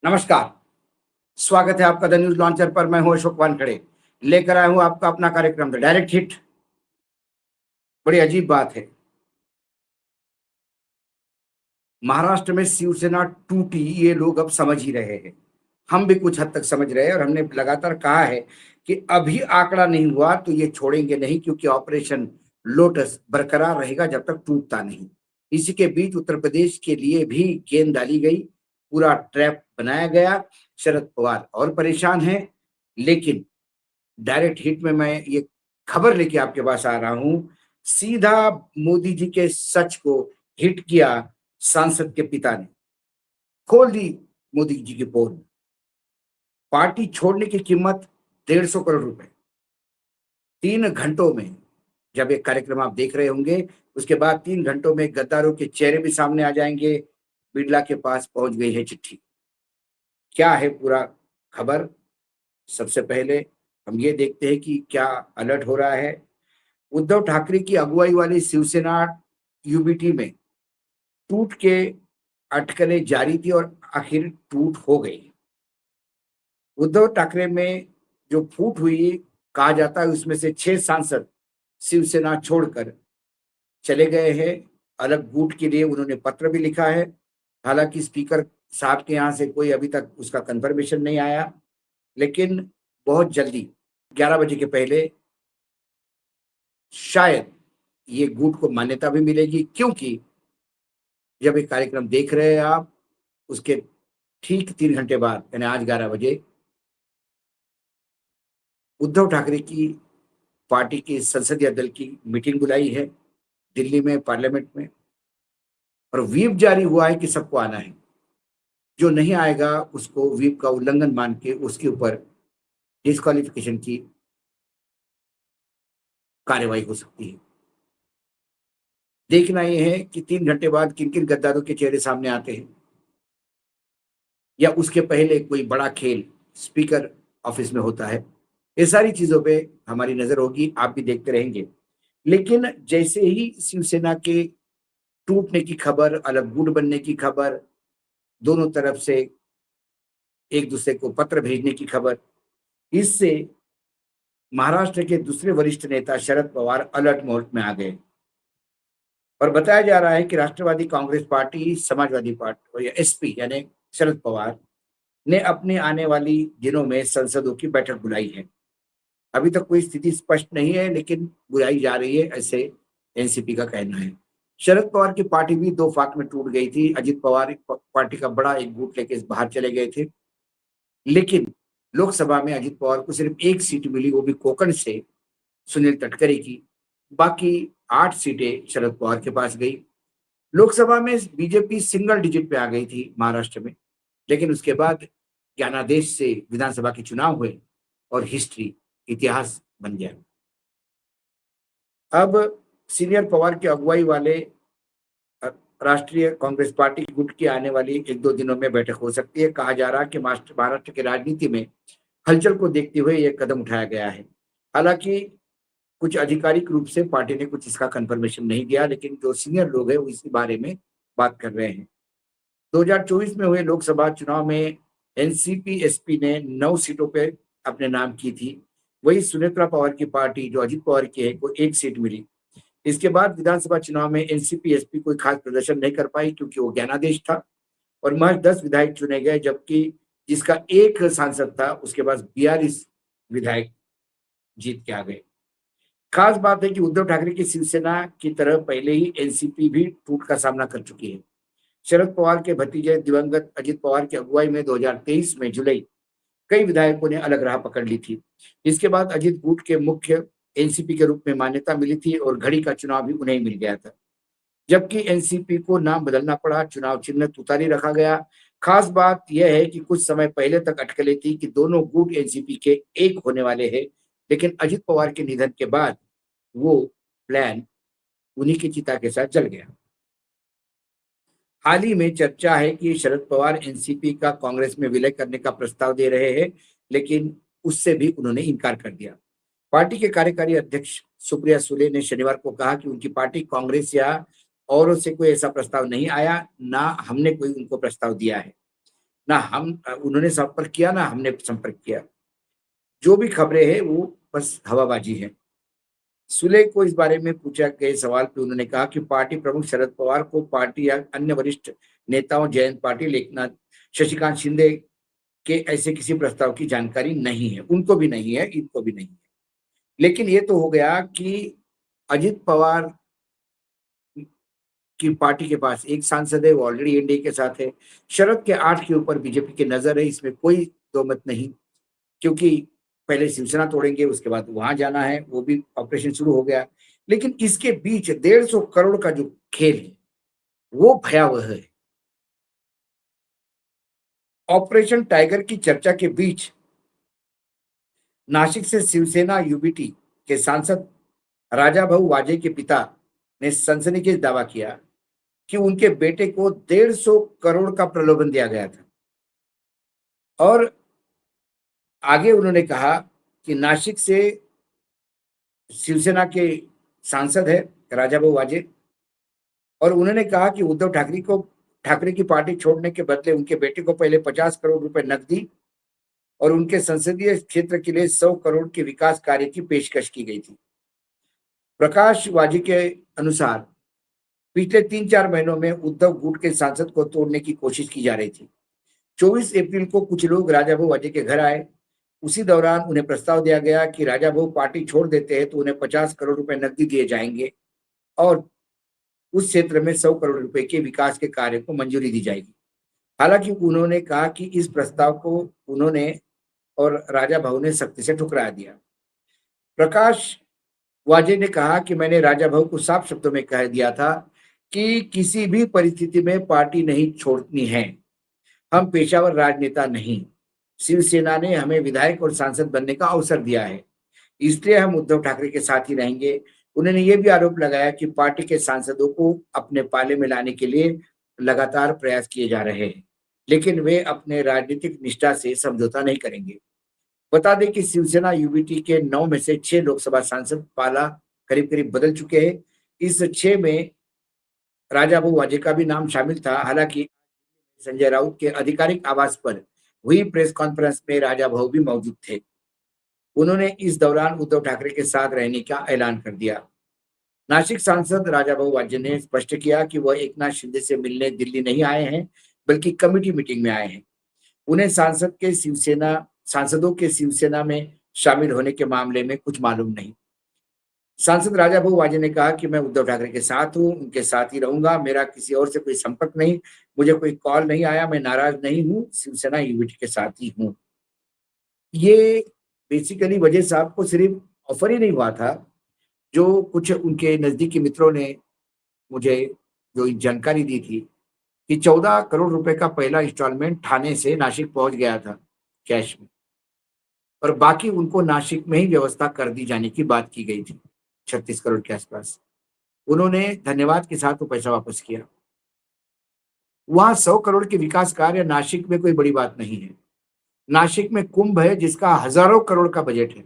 नमस्कार, स्वागत है आपका द न्यूज़ लॉन्चर पर। मैं हूँ अशोक वानखेड़े, लेकर आया हूँ आपका अपना कार्यक्रम द डायरेक्ट हिट। बड़ी अजीब बात है, महाराष्ट्र में शिवसेना टूटी, ये लोग अब समझ ही रहे हैं। हम भी कुछ हद तक समझ रहे हैं और हमने लगातार कहा है कि अभी आंकड़ा नहीं हुआ तो ये छोड़ेंगे नहीं, क्योंकि ऑपरेशन लोटस बरकरार रहेगा जब तक टूटता नहीं। इसी के बीच उत्तर प्रदेश के लिए भी गेंद डाली गई, पूरा ट्रैप बनाया गया। शरद पवार और परेशान हैं, लेकिन डायरेक्ट हिट में मैं ये खबर लेके आपके पास आ रहा हूं। सीधा मोदी जी के सच को हिट किया सांसद के पिता ने, खोल दी मोदी जी की पोल। पार्टी छोड़ने की कीमत 150 करोड़ रुपए। 3 घंटों में, जब एक कार्यक्रम आप देख रहे होंगे, उसके बाद 3 घंटों में गद्दारों के चेहरे भी सामने आ जाएंगे। बिरला के पास पहुंच गई है चिट्ठी। क्या है पूरा खबर? सबसे पहले हम ये देखते हैं कि क्या अलर्ट हो रहा है। उद्धव ठाकरे की अगुवाई वाली शिवसेना यूबीटी में टूट के अटकलें जारी थी और आखिर टूट हो गई। उद्धव ठाकरे में जो फूट हुई, कहा जाता है उसमें से 6 सांसद शिवसेना छोड़कर चले गए हैं। अलग गुट के लिए उन्होंने पत्र भी लिखा है। हालांकि स्पीकर साहब के यहाँ से कोई अभी तक उसका कंफर्मेशन नहीं आया, लेकिन बहुत जल्दी 11 बजे के पहले शायद ये गुट को मान्यता भी मिलेगी, क्योंकि जब एक कार्यक्रम देख रहे हैं आप, उसके ठीक 3 घंटे बाद यानी आज 11 बजे उद्धव ठाकरे की पार्टी के संसदीय दल की मीटिंग बुलाई है दिल्ली में, पार्लियामेंट में, और व्हीप जारी हुआ है कि सबको आना है। जो नहीं आएगा उसको व्हीप का उल्लंघन मान के उसके ऊपर डिस्क्वालिफिकेशन की कार्रवाई हो सकती है। देखना यह है कि 3 घंटे बाद किन किन गद्दारों के चेहरे सामने आते हैं, या उसके पहले कोई बड़ा खेल स्पीकर ऑफिस में होता है। ये सारी चीजों पे हमारी नजर होगी, आप भी देखते रहेंगे। लेकिन जैसे ही शिवसेना के टूटने की खबर, अलग गुट बनने की खबर, दोनों तरफ से एक दूसरे को पत्र भेजने की खबर, इससे महाराष्ट्र के दूसरे वरिष्ठ नेता शरद पवार अलर्ट मोड में आ गए। और बताया जा रहा है कि राष्ट्रवादी कांग्रेस पार्टी, समाजवादी पार्टी और एसपी यानी शरद पवार ने अपने आने वाली दिनों में संसदों की बैठक बुलाई है। अभी तक कोई स्थिति स्पष्ट नहीं है, लेकिन बुलाई जा रही है, ऐसे एनसीपी का कहना है। शरद पवार की पार्टी भी दो फाक में टूट गई थी। अजित पवार पार्टी का बड़ा एक गुट लेके बाहर चले गए थे, लेकिन लोकसभा में अजित पवार को सिर्फ एक सीट मिली, वो भी कोकण से सुनील तटकरे की। बाकी 8 सीटें शरद पवार के पास गई। लोकसभा में बीजेपी सिंगल डिजिट पे आ गई थी महाराष्ट्र में, लेकिन उसके बाद ज्ञानादेश से विधानसभा के चुनाव हुए और हिस्ट्री, इतिहास बन गया। अब सीनियर पवार की अगुवाई वाले राष्ट्रीय कांग्रेस पार्टी गुट की आने वाली 1-2 दिनों में बैठक हो सकती है। कहा जा रहा कि महाराष्ट्र की राजनीति में हलचल को देखते हुए यह कदम उठाया गया है। हालांकि कुछ आधिकारिक रूप से पार्टी ने कुछ इसका कंफर्मेशन नहीं दिया, लेकिन जो सीनियर लोग हैं वो इसी बारे में बात कर रहे हैं। 2024 में हुए लोकसभा चुनाव में एनसीपी एसपी ने 9 सीटों पे अपने नाम की थी। वही सुनेत्रा पवार की पार्टी जो अजित पवार की है, को 1 सीट मिली। इसके बाद विधानसभा चुनाव में एनसीपी एसपी कोई खास प्रदर्शन नहीं कर पाई, क्योंकि वो ज्ञानादेश था और महज 10 विधायक चुने गए, जबकि जिसका एक सांसद था उसके पास 42 विधायक जीत के आ गए। खास बात है कि उद्धव ठाकरे की शिवसेना की तरह पहले ही एनसीपी भी टूट का सामना कर चुकी है। शरद पवार के भतीजे दिवंगत अजित पवार की अगुवाई में 2023 में जुलाई कई विधायकों ने अलग राह पकड़ ली थी। इसके बाद अजित गुट के मुख्य एनसीपी के रूप में मान्यता मिली थी और घड़ी का चुनाव भी उन्हें मिल गया था, जबकि एनसीपी को नाम बदलना पड़ा, चुनाव चिन्ह तुतारी रखा गया। खास बात यह है कि कुछ समय पहले तक अटकलें थी कि दोनों गुट एनसीपी के एक होने वाले हैं, लेकिन अजित पवार के निधन के बाद वो प्लान उन्हीं की चिता के साथ जल गया। हाल ही में चर्चा है कि शरद पवार एनसीपी का कांग्रेस में विलय करने का प्रस्ताव दे रहे हैं, लेकिन उससे भी उन्होंने इनकार कर दिया। पार्टी के कार्यकारी अध्यक्ष सुप्रिया सुले ने शनिवार को कहा कि उनकी पार्टी कांग्रेस या औरों से कोई ऐसा प्रस्ताव नहीं आया, ना हमने कोई उनको प्रस्ताव दिया है। ना हम उन्होंने संपर्क किया ना हमने संपर्क किया। जो भी खबरें हैं वो बस हवाबाजी है। सुले को इस बारे में पूछा गए सवाल पे उन्होंने कहा कि पार्टी प्रमुख शरद पवार को पार्टी या अन्य वरिष्ठ नेताओं जयंत पाटिल, एकनाथ, शशिकांत शिंदे के ऐसे किसी प्रस्ताव की जानकारी नहीं है। उनको भी नहीं है, इनको भी नहीं है। लेकिन ये तो हो गया कि अजित पवार की पार्टी के पास एक सांसद है, वो ऑलरेडी एनडीए के साथ है। शरद के 8 के ऊपर बीजेपी की नजर है, इसमें कोई दो मत नहीं, क्योंकि पहले शिवसेना तोड़ेंगे, उसके बाद वहां जाना है, वो भी ऑपरेशन शुरू हो गया। लेकिन इसके बीच 150 करोड़ का जो खेल है वो भयावह है। ऑपरेशन टाइगर की चर्चा के बीच नासिक से शिवसेना यूबीटी के सांसद राजाभाऊ वाजे के पिता ने सनसनीखेज दावा किया कि उनके बेटे को 150 करोड़ का प्रलोभन दिया गया था। और आगे उन्होंने कहा कि नासिक से शिवसेना के सांसद है राजाभाऊ वाजे, और उन्होंने कहा कि उद्धव ठाकरे की पार्टी छोड़ने के बदले उनके बेटे को पहले 50 करोड़ रुपए नकदी और उनके संसदीय क्षेत्र के लिए 100 करोड़ के विकास कार्य की पेशकश की गई थी। प्रकाश वाजी के अनुसार पिछले 3-4 महीनों में उद्धव गुट के सांसद को तोड़ने की कोशिश की जा रही थी। 24 अप्रैल को कुछ लोग राजाभाऊ वाजे के घर आए। उसी दौरान उन्हें प्रस्ताव दिया गया कि राजाभाऊ पार्टी छोड़ देते हैं तो उन्हें 50 करोड़ रुपए नकदी दिए जाएंगे और उस क्षेत्र में 100 करोड़ रुपए के विकास के कार्य को मंजूरी दी जाएगी। हालांकि उन्होंने कहा कि इस प्रस्ताव को उन्होंने और राजाभाऊ ने सख्ती से ठुकरा दिया। प्रकाश वाजे ने कहा कि मैंने राजाभाऊ को साफ शब्दों में कह दिया था कि किसी भी परिस्थिति में पार्टी नहीं छोड़नी है। हम पेशावर राजनेता नहीं। शिवसेना ने हमें विधायक और सांसद बनने का अवसर दिया है, इसलिए हम उद्धव ठाकरे के साथ ही रहेंगे। उन्होंने ये भी आरोप लगाया कि पार्टी के सांसदों को अपने पाले में लाने के लिए लगातार प्रयास किए जा रहे हैं, लेकिन वे अपने राजनीतिक निष्ठा से समझौता नहीं करेंगे। बता दें कि शिवसेना यूबीटी के 9 में से 6 लोकसभा सांसद पाला करीब करीब बदल चुके हैं। इस 6 में राजाभाऊ वाजे का भी नाम शामिल था। हालांकि संजय राउत के आधिकारिक आवास पर हुई प्रेस कॉन्फ्रेंस में राजाभाऊ भी मौजूद थे। उन्होंने इस दौरान उद्धव ठाकरे के साथ रहने का ऐलान कर दिया। नासिक सांसद राजाभाऊ वाजे ने स्पष्ट किया कि वह एकनाथ शिंदे से मिलने दिल्ली नहीं आए हैं, बल्कि कमेटी मीटिंग में आए हैं। उन्हें सांसदों के शिवसेना में शामिल होने के मामले में कुछ मालूम नहीं। सांसद राजाभाऊ वाजे ने कहा कि मैं उद्धव ठाकरे के साथ हूँ, उनके साथ ही रहूंगा, मेरा किसी और से कोई संपर्क नहीं, मुझे कोई कॉल नहीं आया, मैं नाराज नहीं हूँ, शिवसेना यूबीटी के साथ ही हूँ। ये बेसिकली वजह साहब को सिर्फ ऑफर ही नहीं हुआ था, जो कुछ उनके नजदीकी मित्रों ने मुझे जो जानकारी दी थी कि 14 करोड़ रुपए का पहला इंस्टॉलमेंट ठाणे से नासिक पहुंच गया था कैश में, और बाकी उनको नासिक में ही व्यवस्था कर दी जाने की बात की गई थी 36 करोड़ के आसपास। उन्होंने धन्यवाद के साथ वो पैसा वापस किया। वहां 100 करोड़ के विकास कार्य नासिक में कोई बड़ी बात नहीं है। नासिक में कुंभ है जिसका हजारों करोड़ का बजट है,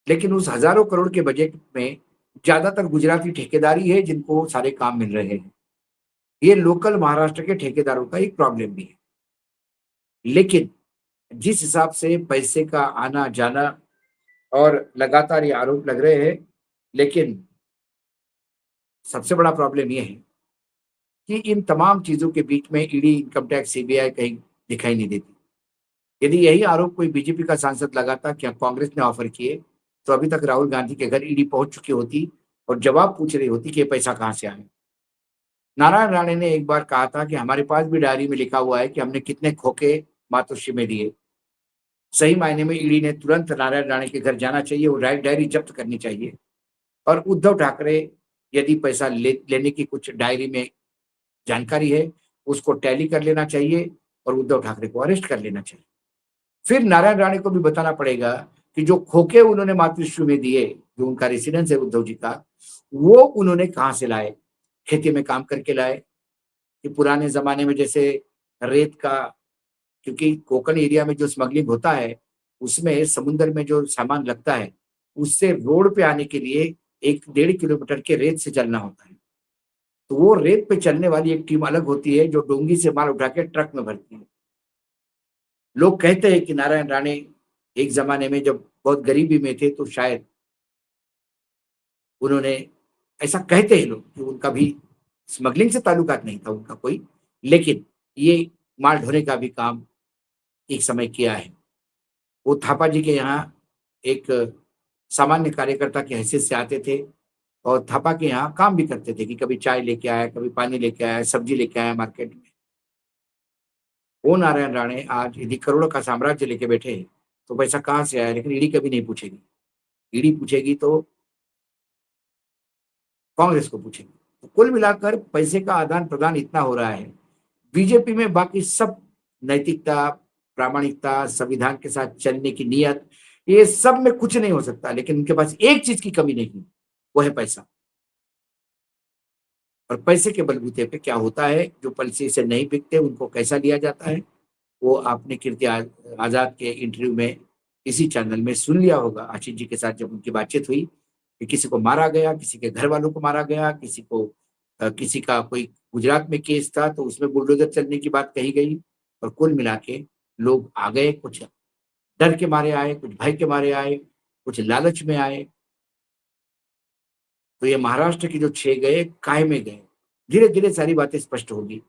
लेकिन उस हजारों करोड़ के बजट में ज्यादातर गुजराती ठेकेदारी है जिनको सारे काम मिल रहे हैं। ये लोकल महाराष्ट्र के ठेकेदारों का एक प्रॉब्लम भी है। लेकिन जिस हिसाब से पैसे का आना जाना और लगातार ये आरोप लग रहे हैं, लेकिन सबसे बड़ा प्रॉब्लम ये है कि इन तमाम चीजों के बीच में ईडी, इनकम टैक्स, सीबीआई कहीं दिखाई नहीं देती। यदि यही आरोप कोई बीजेपी का सांसद लगाता क्या कांग्रेस ने ऑफर किए, तो अभी तक राहुल गांधी के घर ईडी पहुंच चुकी होती और जवाब पूछ रही होती कि ये पैसा कहां से आया। नारायण राणे ने एक बार कहा था कि हमारे पास भी डायरी में लिखा हुआ है कि हमने कितने खोखे मातोश्री में दिए। सही मायने में ईडी ने तुरंत नारायण राणे के घर जाना चाहिए और डायरी जब्त करनी चाहिए, और उद्धव ठाकरे यदि पैसा लेने की कुछ डायरी में जानकारी है, उसको टैली कर लेना चाहिए और उद्धव ठाकरे को अरेस्ट कर लेना चाहिए। फिर नारायण राणे को भी बताना पड़ेगा कि जो खोखे उन्होंने मातृश्री में दिए, जो उनका रेसिडेंस है उद्धव जी का, वो उन्होंने कहां से लाए। खेती में काम करके लाए कि पुराने जमाने में जैसे रेत का, क्योंकि कोकण एरिया में जो स्मगलिंग होता है उसमें समुद्र में जो सामान लगता है उससे रोड पे आने के लिए 1-1.5 किलोमीटर के रेत से चलना होता है। तो वो रेत पे चलने वाली एक टीम अलग होती है जो डोंगी से माल उठा के ट्रक में भरती है। लोग कहते हैं कि नारायण राणे एक जमाने में जब बहुत गरीबी में थे तो शायद उन्होंने, ऐसा कहते हैं लोग कि उनका भी स्मगलिंग से ताल्लुकात नहीं था उनका कोई, लेकिन ये माल ढोने का भी काम एक समय किया है। वो थापा जी के यहाँ एक सामान्य कार्यकर्ता की हैसियत से आते थे और थापा के यहाँ काम भी करते थे कि कभी चाय लेके आया, कभी पानी लेके आया, सब्जी लेके आया मार्केट में। वो नारायण राणे आज यदि करोड़ों का साम्राज्य लेके बैठे हैं, तो पैसा कहाँ से आया? लेकिन ईडी कभी नहीं पूछेगी। ईडी पूछेगी तो कांग्रेस को पूछेगी। तो कुल मिलाकर पैसे का आदान-प्रदान इतना हो रहा है। बीजेपी में बाकी सब नैतिकता, प्रामाणिकता, संविधान के साथ चलने की नीयत, ये सब में कुछ नहीं हो सकता, लेकिन उनके पास एक चीज़ की कमी नहीं है, वो है पैसा। और पैसे के बलबूते पे क्या होता है, जो पैसे से नहीं बिकते उनको कैसा लिया जाता है, वो आपने कीर्ति आज़ाद के इंटरव्यू में इसी चैनल में सुन लिया होगा। आशीष जी के साथ जब उनकी बातचीत हुई कि किसी को मारा गया, किसी के घर वालों को मारा गया, किसी को किसी का कोई गुजरात में केस था तो उसमें बुलडोज़र चलने की बात कही गई और कुल मिला के लोग आ गए, कुछ डर के मारे आए, कुछ भय के मारे आए, कुछ लालच में आए। तो ये महाराष्ट्र के जो 6 गए, काहे में गए? धीरे-धीरे सारी बातें स्पष्ट होगी।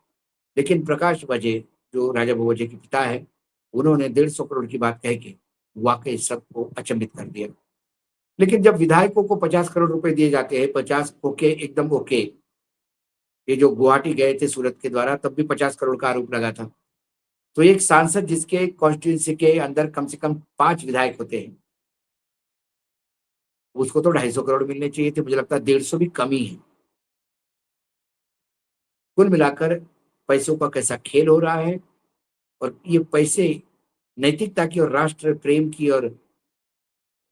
लेकिन प्रकाश वजह, जो राजा भोज के पिता है, उन्होंने 150 करोड़ की बात कह के वाक़ई सबको अचंभित कर दिया। लेकिन जब विधायकों को 50 करोड़ रुपए दिए जाते हैं, 50 ओके, एकदम ओके। ये जो गुवाहाटी गए थे सूरत के द्वारा, तब भी 50 करोड़ का आरोप लगा था। तो एक सांसद जिसके कॉन्स्टिट्यूएंसी के अंदर कम से कम 5 विधायक होते हैं, उसको तो 250 करोड़ मिलने चाहिए थे। मुझे लगता है 150 भी कम ही है। कुल मिलाकर पैसों का कैसा खेल हो रहा है और ये पैसे नैतिकता की और राष्ट्र प्रेम की और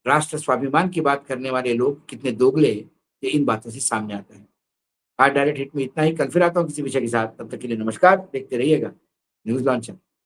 राष्ट्र स्वाभिमान की बात करने वाले लोग कितने दोगले हैं, ये इन बातों से सामने आता है। आज डायरेक्ट हिट में इतना ही। कल फिर आता हूँ किसी विषय के साथ। तब तक के लिए नमस्कार। देखते रहिएगा न्यूज़ लॉन्चर।